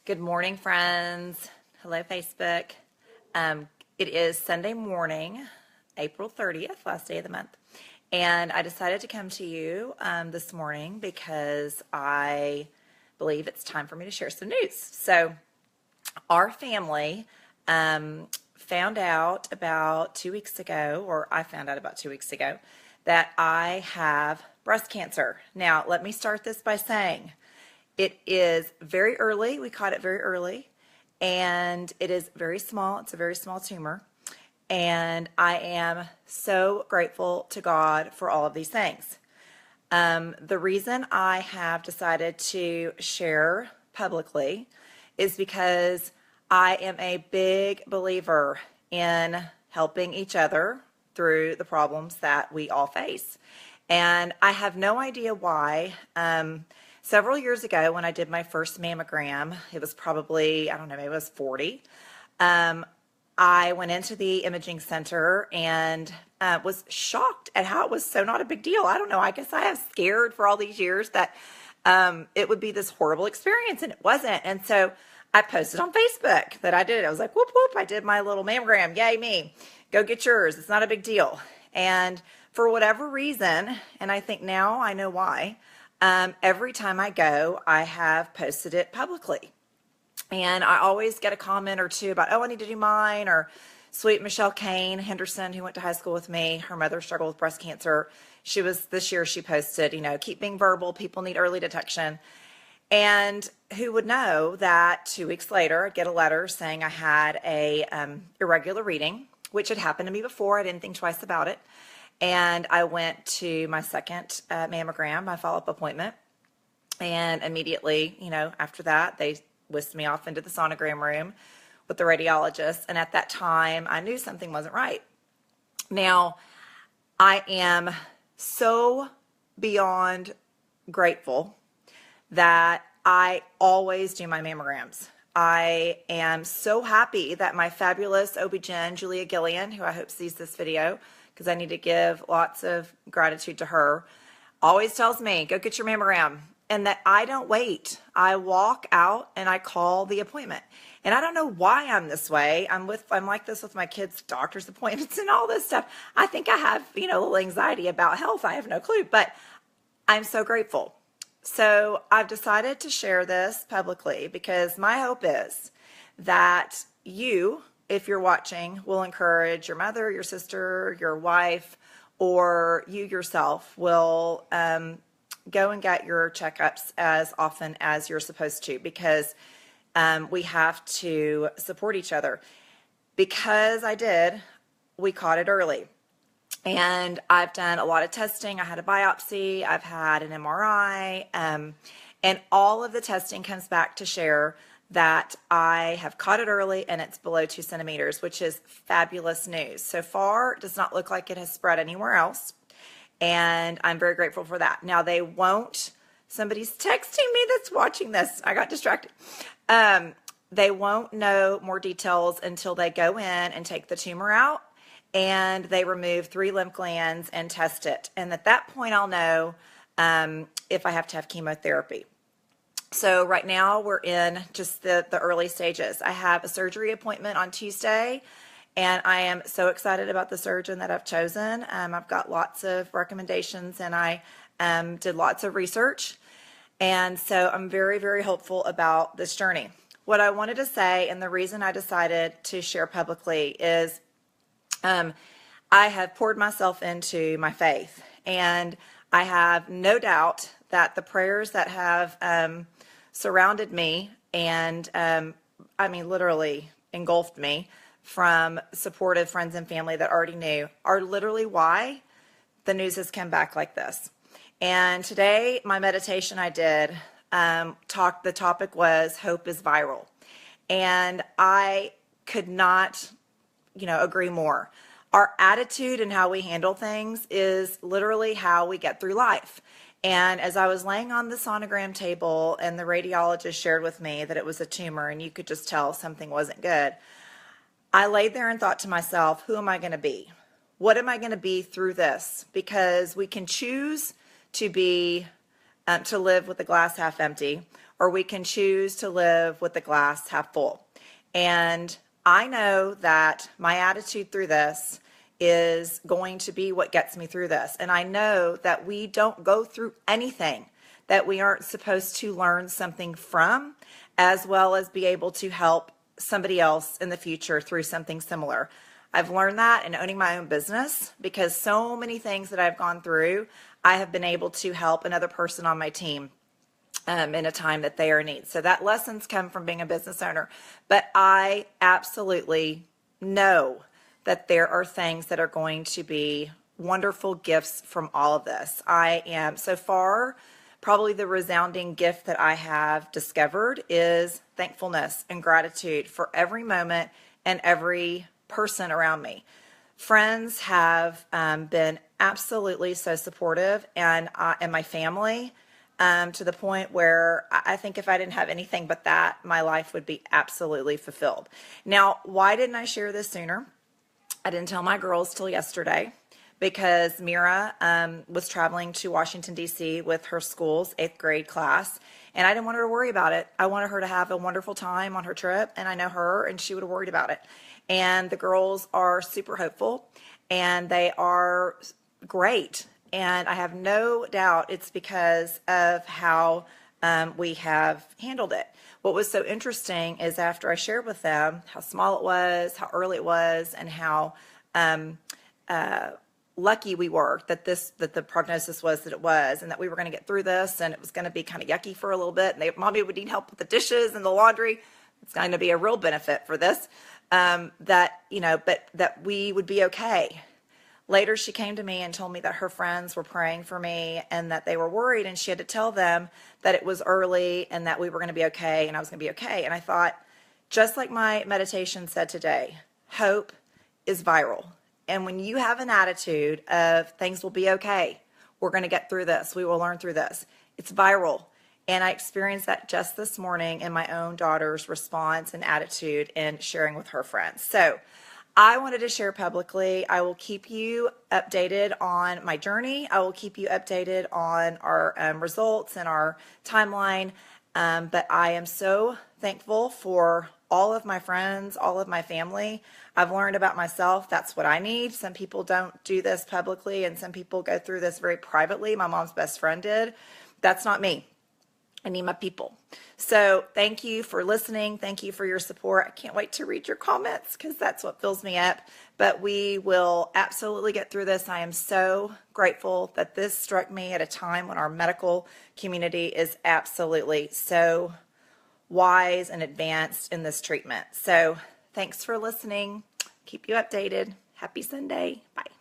Good morning, friends. Hello, Facebook. It is Sunday morning, April 30th, last day of the month. And I decided to come to you this morning because I believe it's time for me to share some news. So, our family found out about 2 weeks ago, or I found out about 2 weeks ago, that I have breast cancer. Now, let me start this by saying, it is very early. We caught it very early, and it is very small. It's a very small tumor, and I am so grateful to God for all of these things. The reason I have decided to share publicly is because I am a big believer in helping each other through the problems that we all face. And I have no idea why. Several years ago, when I did my first mammogram, it was probably, I don't know, maybe it was 40. I went into the imaging center and was shocked at how it was so not a big deal. I don't know. I guess I have scared for all these years that it would be this horrible experience, and it wasn't. And so I posted on Facebook that I did it. I was like, whoop, whoop, I did my little mammogram. Yay, me. Go get yours. It's not a big deal. And for whatever reason, and I think now I know why, every time I go, I have posted it publicly. And I always get a comment or two about, oh, I need to do mine, or sweet Michelle Kane Henderson, who went to high school with me, her mother struggled with breast cancer. This year she posted, keep being verbal, people need early detection. And who would know that 2 weeks later, I'd get a letter saying I had a irregular reading, which had happened to me before. I didn't think twice about it. And I went to my second mammogram, my follow-up appointment. And immediately, after that, they whisked me off into the sonogram room with the radiologist. And at that time, I knew something wasn't right. Now, I am so beyond grateful that I always do my mammograms. I am so happy that my fabulous OB-GYN, Julia Gillian, who I hope sees this video, because I need to give lots of gratitude to her, always tells me, go get your mammogram, and that I don't wait. I walk out and I call the appointment. And I don't know why I'm this way. I'm like this with my kids' doctor's appointments and all this stuff. I think I have, a little anxiety about health. I have no clue, but I'm so grateful. So I've decided to share this publicly because my hope is that you, if you're watching, will encourage your mother, your sister, your wife, or you yourself will go and get your checkups as often as you're supposed to, because we have to support each other. Because we caught it early. And I've done a lot of testing. I had a biopsy, I've had an MRI, and all of the testing comes back to share that I have caught it early and it's below 2 centimeters, which is fabulous news. So far, it does not look like it has spread anywhere else, and I'm very grateful for that. Now, somebody's texting me that's watching this. I got distracted. They won't know more details until they go in and take the tumor out, and they remove 3 lymph glands and test it. And at that point, I'll know if I have to have chemotherapy. So right now, we're in just the early stages. I have a surgery appointment on Tuesday, and I am so excited about the surgeon that I've chosen. I've got lots of recommendations, and I did lots of research. And so I'm very, very hopeful about this journey. What I wanted to say, and the reason I decided to share publicly, is I have poured myself into my faith, and I have no doubt that the prayers that have surrounded me and literally engulfed me from supportive friends and family that already knew are literally why the news has come back like this. And today, my meditation I did, the topic was hope is viral. And I could not agree more. Our attitude and how we handle things is literally how we get through life. And as I was laying on the sonogram table and the radiologist shared with me that it was a tumor and you could just tell something wasn't good, I laid there and thought to myself, who am I going to be? What am I going to be through this? Because we can choose to be to live with the glass half empty, or we can choose to live with the glass half full. And I know that my attitude through this is going to be what gets me through this. And I know that we don't go through anything that we aren't supposed to learn something from, as well as be able to help somebody else in the future through something similar. I've learned that in owning my own business, because so many things that I've gone through, I have been able to help another person on my team in a time that they are in need. So that lessons come from being a business owner. But I absolutely know that there are things that are going to be wonderful gifts from all of this. I am, so far, probably the resounding gift that I have discovered is thankfulness and gratitude for every moment and every person around me. Friends have been absolutely so supportive, and my family, to the point where I think if I didn't have anything but that, my life would be absolutely fulfilled. Now, why didn't I share this sooner? I didn't tell my girls till yesterday, because Mira was traveling to Washington, D.C. with her school's 8th grade class, and I didn't want her to worry about it. I wanted her to have a wonderful time on her trip, and I know her, and she would have worried about it. And the girls are super hopeful, and they are great. And I have no doubt it's because of how we have handled it. What was so interesting is after I shared with them how small it was, how early it was, and how lucky we were that the prognosis was that it was, and that we were going to get through this, and it was going to be kind of yucky for a little bit, and mommy would need help with the dishes and the laundry. It's going to be a real benefit for this, but that we would be okay. Later, she came to me and told me that her friends were praying for me and that they were worried, and she had to tell them that it was early and that we were going to be okay and I was going to be okay. And I thought, just like my meditation said today, hope is viral. And when you have an attitude of things will be okay, we're going to get through this, we will learn through this, it's viral. And I experienced that just this morning in my own daughter's response and attitude in sharing with her friends. So I wanted to share publicly. I will keep you updated on my journey. I will keep you updated on our results and our timeline. But I am so thankful for all of my friends, all of my family. I've learned about myself. That's what I need. Some people don't do this publicly, and some people go through this very privately. My mom's best friend did. That's not me. I need my people. So thank you for listening. Thank you for your support. I can't wait to read your comments, because that's what fills me up. But we will absolutely get through this. I am so grateful that this struck me at a time when our medical community is absolutely so wise and advanced in this treatment. So thanks for listening. Keep you updated. Happy Sunday. Bye.